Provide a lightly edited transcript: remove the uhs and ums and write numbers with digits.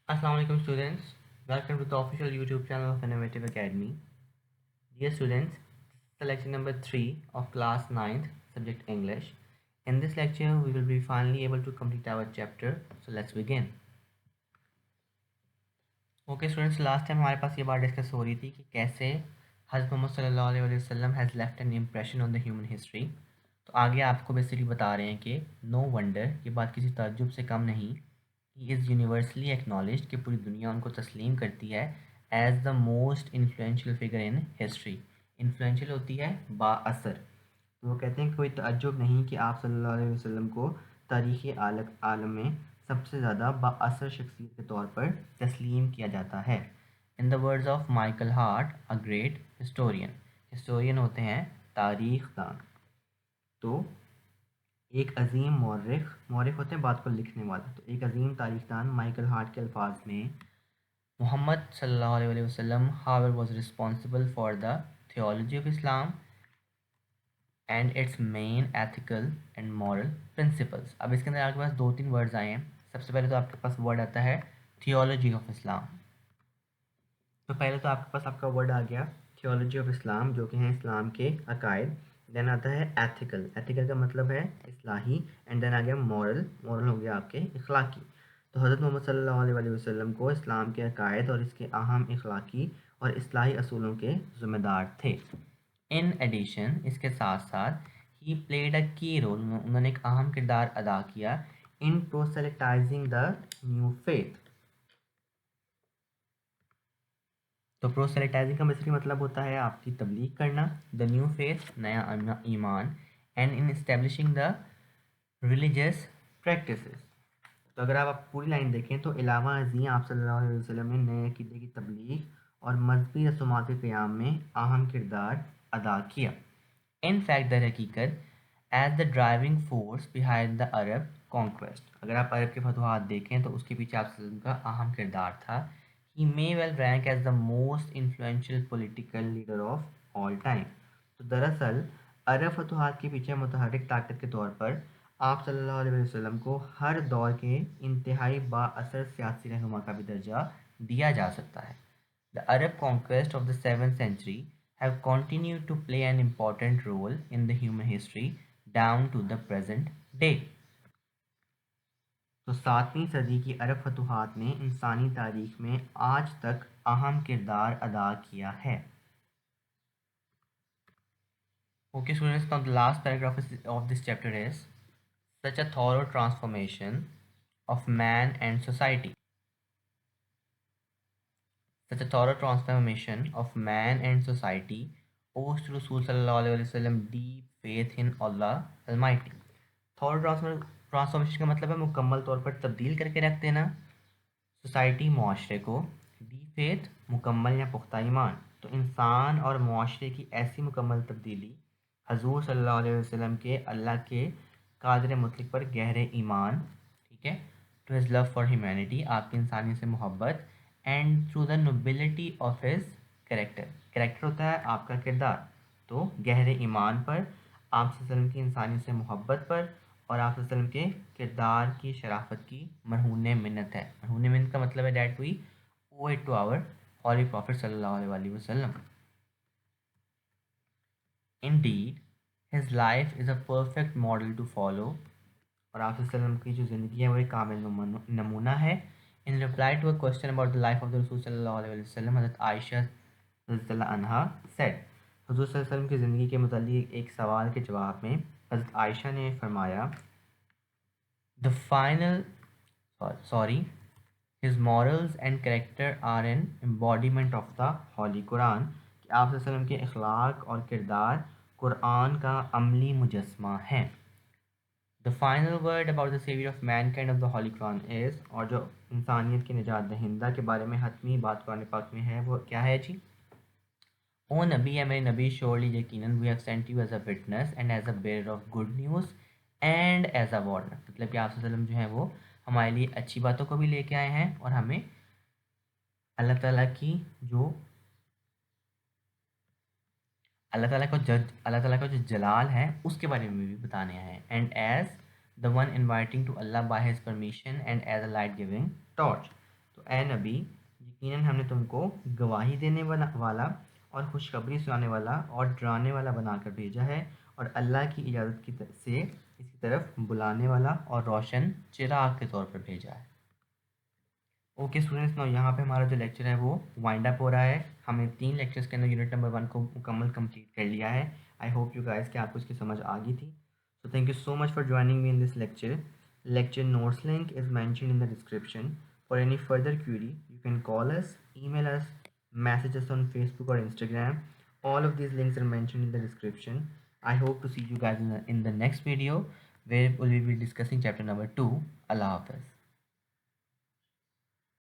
Assalamu alaikum students. Welcome to the official YouTube channel of Innovative Academy. Dear students, selection number 3 of class 9th subject English. In this lecture, we will be finally able to complete our chapter. So let's begin. Okay students, last time हमारे पास ये बात discuss हो रही थी कि कैसे हज़रत मोहम्मद सल्लल्लाहु अलैहि वसल्लम has left an impression on the human history. तो आगे आपको बेसिकली बता रहे हैं कि नो वंडर, ये बात किसी ताज्जुब से कम नहीं, ही इज़ यूनिवर्सली एक्नॉलेज्ड, कि पूरी दुनिया उनको तस्लीम करती है as the most influential figure in history. Influential होती है बाअसर, तो वो कहते हैं कि कोई ताज्जुब नहीं कि आप सल्लल्लाहु अलैहि वसल्लम को तारीख़ आलम में सबसे ज़्यादा बाअसर शख्सियत के तौर पर तस्लीम किया जाता है। In the words of Michael Hart, a great historian, historian होते हैं तारीख़ दान। तो एक अजीम मौरख होते हैं बात को लिखने वाला, तो एक अजीम तारीखदान माइकल हार्ट के अल्फाज में मोहम्मद सल्लल्लाहु अलैहि वसल्लम however was responsible for the theology of Islam and its main ethical and moral principles. अब इसके अंदर आपके पास दो तीन वर्ड्स आए हैं। सबसे पहले तो आपके पास वर्ड आता है थियोलॉजी ऑफ इस्लाम। तो पहले तो आपके पास आपका वर्ड आ गया थियोलॉजी ऑफ इस्लाम, जो कि हैं इस्लाम के अकायद। देन आता है एथिकल, एथिकल का मतलब है इस्लाही। एंड देन आ गया मॉरल, मॉरल हो गया आपके इखलाकी। तो हज़रत मोहम्मद सल्लल्लाहु अलैहि वसल्लम को इस्लाम के अकायद और इसके अहम इखलाकी और इस्लाही असूलों के ज़िम्मेदार थे। इन एडिशन, इसके साथ साथ, ही प्लेड अ की रोल, उन्होंने एक अहम किरदार अदा किया इन प्रोसेलेटाइजिंग द न्यू फेथ। तो प्रोसेलेटाइजिंग का बेसिकली मतलब होता है आपकी तबलीग करना, द न्यू फेथ, नया ईमान, and in establishing the religious practices. तो अगर आप पूरी लाइन देखें तो अलावा अज़ीं आप सल्लल्लाहु अलैहि वसल्लम ने नए अक़ीदे की तबलीग और मजहबी रसूमात के क़याम में अहम किरदार अदा किया। इन फैक्ट दर हकीकत as the driving force behind the Arab conquest, अगर आप अरब के फतवाहत देखें तो उसके पीछे आप का अहम किरदार था। He may well rank as the most influential political leader of all time. तो दरअसल अरब फतवाहत के पीछे मुतहरिक ताकत के तौर पर आप सल्लल्लाहु अलैहि वसल्लम को हर दौर के इंतहाई बाअसर सियासी रहनुमा का भी दर्जा दिया जा सकता है। The Arab conquest of the 7th century have continued to play an important role in the human history down to the present day. तो 7वीं सदी की अरब फतूहात ने इंसानी तारीख में आज तक अहम किरदार अदा किया है। Okay students, now the last paragraph of this chapter is such a thorough transformation of man and society. Such a thorough transformation of man and society owes to Rasul sallallahu alaihi wasallam deep faith in Allah Almighty. Thor transformation का मतलब है मुकम्मल तौर पर तब्दील करके रख देना सोसाइटी, माशरे को। डी फेथ, मुकम्मल या पुख्ता ईमान। तो इंसान और माशरे की ऐसी मुकम्मल तब्दीली हजूर सल्लल्लाहु अलैहि वसल्लम के अल्लाह के कादिर मुतलक पर गहरे ईमान, ठीक है, to his love for humanity, आपकी इंसानियत से मोहब्बत, and through the nobility of his character, character होता है आपका किरदार, तो गहरे ईमान पर, आप वसल्लम की इंसानियत से मोहब्बत पर और आप वसल्लम के किरदार की शराफत की मरहून मिन्नत है। मरहून मिन्नत का मतलब है that we owe it to our holy prophet सल्लल्लाहु अलैहि वसल्लम। Indeed, his life is a perfect model to follow, और आप वसल्लम की जो ज़िंदगी है वो एक कामिल नमूना है। In reply to a question about the life of the रसूल सल्लल्लाहु अलैहि वसल्लम, हज़रत आयशा रज़ियल्लाहु अन्हा सेड, हुज़ूर सल्लल्लाहु अलैहि वसल्लम की ज़िंदगी के मुतालिक एक सवाल के जवाब में हज़रत आयशा ने फरमाया, the final sorry his morals and character are an embodiment of the holy Quran, कि आप सल्लल्लाहु अलैहि वसल्लम के अखलाक और किरदार कुरान का अमली मुजस्मा है। The final word about the saviour of mankind of the holy Quran is, और जो इंसानियत के निजात दहिंदा के बारे में हतमी बात कुरान पाक में है वो क्या है जी? ओ नबी है मेरे नबी, श्योरली यकीनन we have sent you as a witness and as a bearer of good news and as a warner, मतलब कि आप सल्लल्लाहु अलैहि वसल्लम जो है वो हमारे लिए अच्छी बातों को भी लेके आए हैं और हमें अल्लाह ताला की जो अल्लाह ताला का जो जलाल है उसके बारे में भी बताने आए हैं। And as the one inviting to Allah by his permission and as a light giving torch, तो तो ए नबी, यकीनन हमने तुमको गवाही देने वाला और खुशखबरी सुनाने वाला और डराने वाला बनाकर भेजा है, और अल्लाह की इजाज़त से इसकी तरफ बुलाने वाला और रोशन चिराग के तौर पर भेजा है। ओके स्टूडेंट्स, नाउ यहाँ पे हमारा जो लेक्चर है वो वाइंड अप हो रहा है। हमने 3 लेक्चर्स के अंदर यूनिट नंबर 1 को मुकम्मल कंप्लीट कर लिया है। आई होप यू गाइस कि आपको इसकी समझ आ गई थी। So thank you so much for joining me in this lecture. Lecture notes link is mentioned in the description. For any further query, you can call us, email us, message us on Facebook or Instagram. All of these links are mentioned in the description. I hope to see you guys in the next video, where we will be discussing chapter number 2. Allah Hafiz.